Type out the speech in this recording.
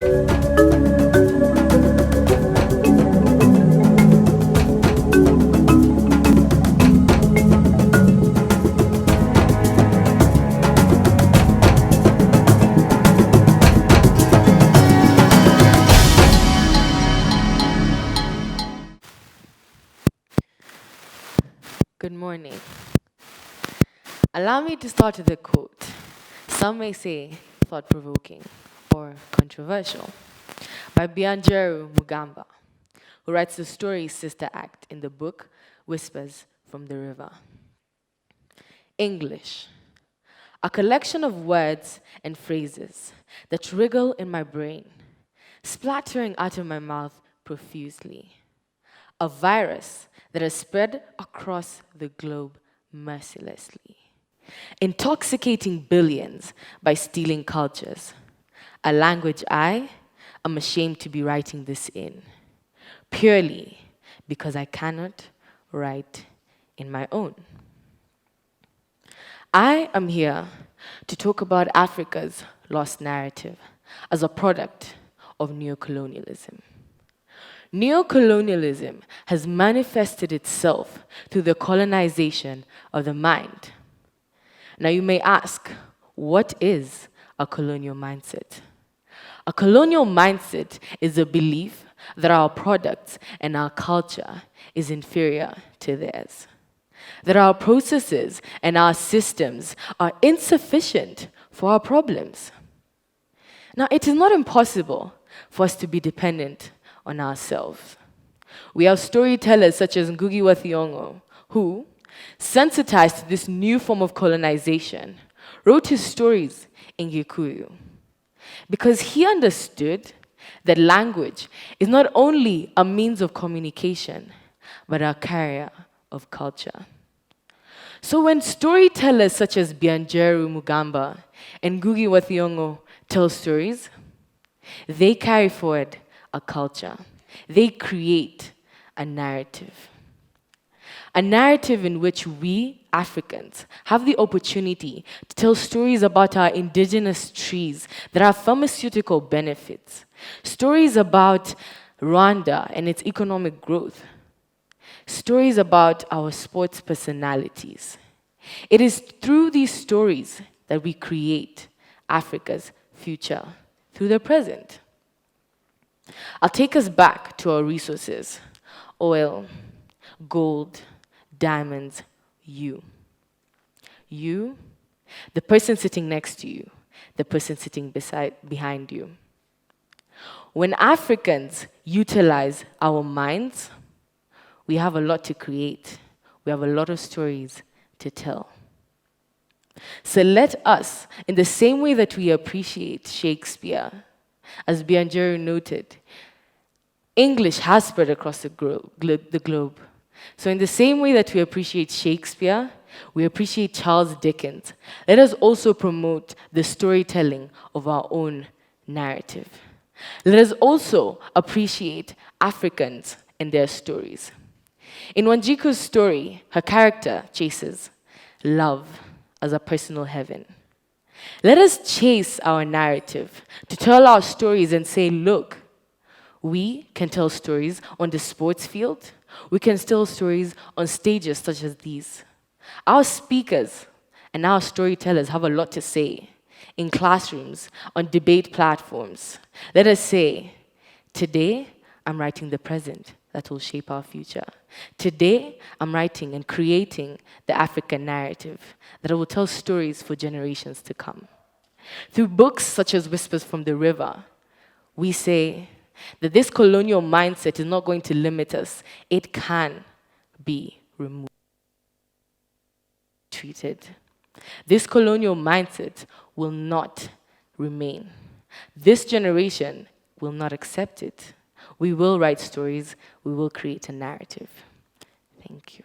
Good morning. Allow me to start with a quote. Some may say thought-provoking or controversial, by Bianjeru Mugamba, who writes the story Sister Act in the book Whispers from the River. English, a collection of words and phrases that wriggle in my brain, splattering out of my mouth profusely. A virus that has spread across the globe mercilessly, intoxicating billions by stealing cultures. A language I am ashamed to be writing this in, purely because I cannot write in my own. I am here to talk about Africa's lost narrative as a product of neocolonialism. Neocolonialism has manifested itself through the colonization of the mind. Now you may ask, what is a colonial mindset? A colonial mindset is a belief that our products and our culture is inferior to theirs, that our processes and our systems are insufficient for our problems. Now, it is not impossible for us to be dependent on ourselves. We have storytellers such as Ngugi wa Thiong'o, who, sensitized to this new form of colonization, wrote his stories in Gikuyu because he understood that language is not only a means of communication, but a carrier of culture. So when storytellers such as Bianjeru Mugamba and Ngugi wa Thiong'o tell stories, they carry forward a culture. They create a narrative. A narrative in which we, Africans, have the opportunity to tell stories about our indigenous trees that have pharmaceutical benefits, stories about Rwanda and its economic growth, stories about our sports personalities. It is through these stories that we create Africa's future through the present. I'll take us back to our resources: oil, gold, diamonds, you. You, the person sitting next to you, the person sitting behind you. When Africans utilize our minds, we have a lot to create. We have a lot of stories to tell. So let us, in the same way that we appreciate Shakespeare, as Bianjeru noted, English has spread across the globe. So in the same way that we appreciate Shakespeare, we appreciate Charles Dickens, let us also promote the storytelling of our own narrative. Let us also appreciate Africans and their stories. In Wanjiku's story, her character chases love as a personal heaven. Let us chase our narrative to tell our stories and say, look, we can tell stories on the sports field. We can tell stories on stages such as these. Our speakers and our storytellers have a lot to say in classrooms, on debate platforms. Let us say, today, I'm writing the present that will shape our future. Today, I'm writing and creating the African narrative that will tell stories for generations to come. Through books such as Whispers from the River, we say that this colonial mindset is not going to limit us. It can be removed, treated. This colonial mindset will not remain. This generation will not accept it. We will write stories. We will create a narrative. Thank you.